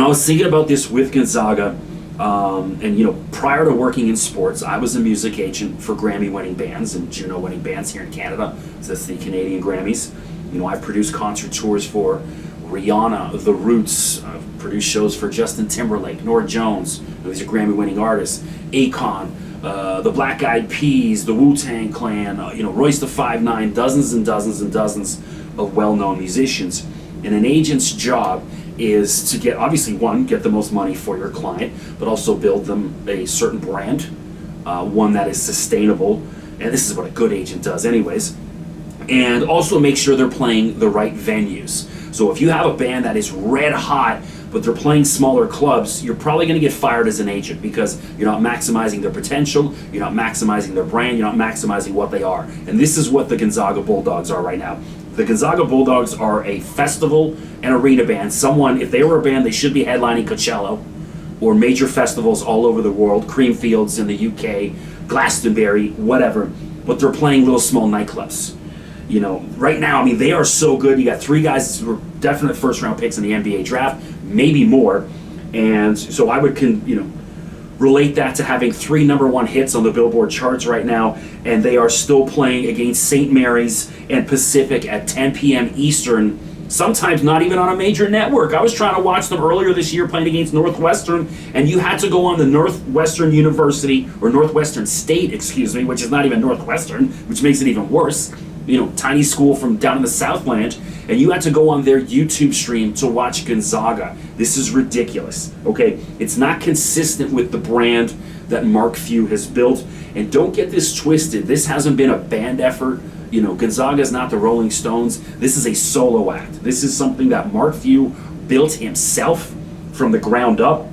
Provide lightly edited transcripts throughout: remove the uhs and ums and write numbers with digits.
I was thinking about this with Gonzaga, and prior to working in sports, I was a music agent for Grammy-winning bands and Juno-winning bands here in Canada. So that's the Canadian Grammys. I've produced concert tours for Rihanna, The Roots. I've produced shows for Justin Timberlake, Norah Jones. These are Grammy-winning artists. Akon, the Black Eyed Peas, the Wu-Tang Clan, Royce the 5'9", dozens and dozens and dozens of well-known musicians. And an agent's job is to get, obviously, one, get the most money for your client, but also build them a certain brand, one that is sustainable. And this is what a good agent does anyways. And also make sure they're playing the right venues. So if you have a band that is red hot, but they're playing smaller clubs, you're probably going to get fired as an agent because you're not maximizing their potential, you're not maximizing their brand, you're not maximizing what they are. And this is what the Gonzaga Bulldogs are right now. The Gonzaga Bulldogs are a festival and arena band. If they were a band, they should be headlining Coachella or major festivals all over the world, Creamfields in the UK, Glastonbury, whatever. But they're playing little small nightclubs. Right now, they are so good. You got 3 guys who are definite first-round picks in the NBA draft, maybe more. And so I would, relate that to having 3 #1 hits on the Billboard charts right now, and they are still playing against St. Mary's and Pacific at 10 p.m. Eastern, sometimes not even on a major network. I was trying to watch them earlier this year playing against Northwestern, and you had to go on the Northwestern University, or Northwestern State, excuse me, which is not even Northwestern, which makes it even worse. Tiny school from down in the Southland, and you had to go on their YouTube stream to watch Gonzaga. This is ridiculous, okay? It's not consistent with the brand that Mark Few has built, and don't get this twisted. This hasn't been a band effort. Gonzaga is not the Rolling Stones. This is a solo act. This is something that Mark Few built himself from the ground up,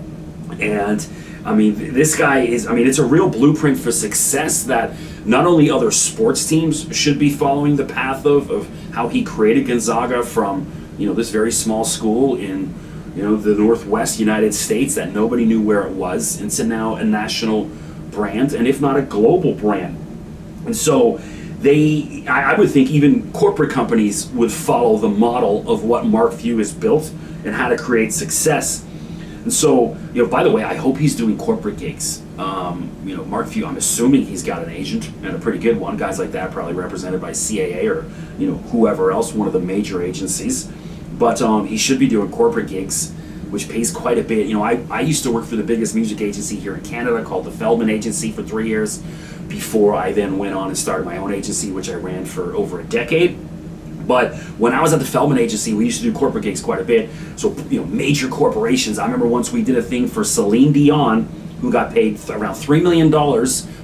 and this guy is, it's a real blueprint for success that not only other sports teams should be following the path of how he created Gonzaga from, this very small school in, the Northwest United States that nobody knew where it was, into now a national brand, and if not a global brand. And so I would think even corporate companies would follow the model of what Mark Few has built and how to create success. And so, by the way, I hope he's doing corporate gigs. Mark Few, I'm assuming he's got an agent, and a pretty good one. Guys like that probably represented by CAA or, whoever else, one of the major agencies. But he should be doing corporate gigs, which pays quite a bit. I used to work for the biggest music agency here in Canada called the Feldman Agency for 3 years before I then went on and started my own agency, which I ran for over a decade. But when I was at the Feldman Agency, we used to do corporate gigs quite a bit. So, major corporations. I remember once we did a thing for Celine Dion, who got paid around $3 million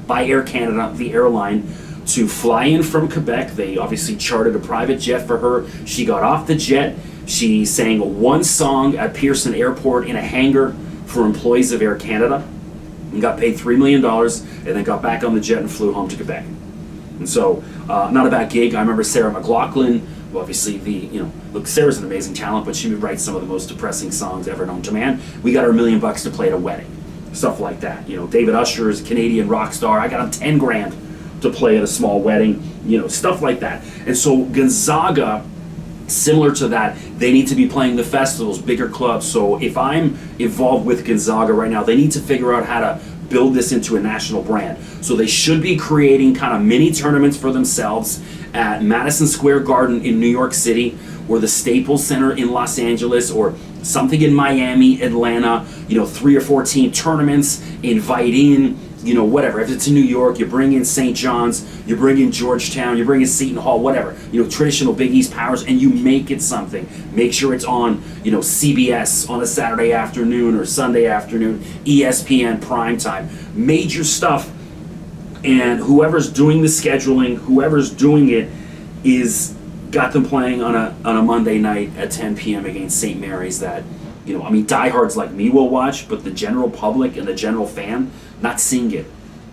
by Air Canada, the airline, to fly in from Quebec. They obviously chartered a private jet for her. She got off the jet. She sang one song at Pearson Airport in a hangar for employees of Air Canada and got paid $3 million, and then got back on the jet and flew home to Quebec. And so, not a bad gig. I remember Sarah McLachlan, who obviously look, Sarah's an amazing talent, but she would write some of the most depressing songs ever known to man. We got her $1 million to play at a wedding. Stuff like that. David Usher is a Canadian rock star. I got him 10 grand to play at a small wedding. Stuff like that. And so Gonzaga, similar to that, they need to be playing the festivals, bigger clubs. So if I'm involved with Gonzaga right now, they need to figure out how to build this into a national brand. So they should be creating kind of mini tournaments for themselves at Madison Square Garden in New York City, or the Staples Center in Los Angeles, or something in Miami, Atlanta, 3 or 4 team tournaments, invite in, whatever. If it's in New York, you bring in St. John's, you bring in Georgetown, you bring in Seton Hall, whatever, traditional Big East powers, and you make it something. Make sure it's on, CBS on a Saturday afternoon or Sunday afternoon, ESPN primetime, major stuff. And whoever's doing the scheduling, whoever's doing it, is got them playing on a Monday night at 10 p.m. against St. Mary's that, diehards like me will watch, but the general public and the general fan, not seeing it.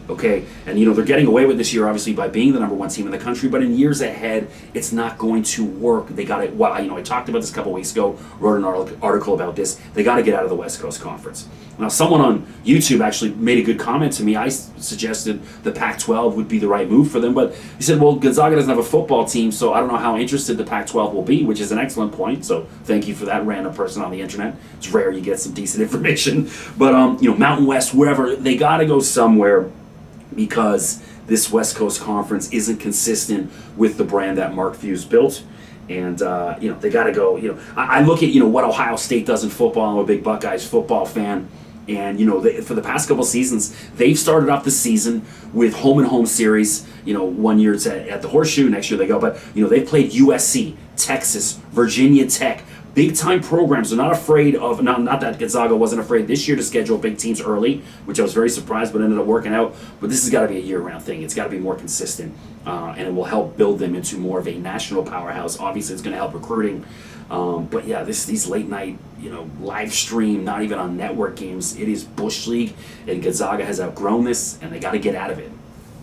Okay, and they're getting away with this year, obviously, by being the number one team in the country. But in years ahead, it's not going to work. They got to. Well, I talked about this a couple weeks ago. Wrote an article about this. They got to get out of the West Coast Conference. Now, someone on YouTube actually made a good comment to me. I suggested the Pac-12 would be the right move for them, but he said, "Well, Gonzaga doesn't have a football team, so I don't know how interested the Pac-12 will be," which is an excellent point. So, thank you for that, random person on the internet. It's rare you get some decent information, but Mountain West, wherever, they got to go somewhere, because this West Coast Conference isn't consistent with the brand that Mark Few's built. And, they got to go. I look at, what Ohio State does in football. I'm a big Buckeyes football fan. And, for the past couple seasons, they've started off the season with home-and-home series. 1 year it's at the Horseshoe, next year they go. But, they've played USC, Texas, Virginia Tech, big-time programs. They're not afraid of, not that Gonzaga wasn't afraid this year to schedule big teams early, which I was very surprised, but ended up working out. But this has got to be a year-round thing. It's got to be more consistent, and it will help build them into more of a national powerhouse. Obviously, it's going to help recruiting. But yeah, these late-night, live stream, not even on network games, it is Bush League, and Gonzaga has outgrown this, and they got to get out of it.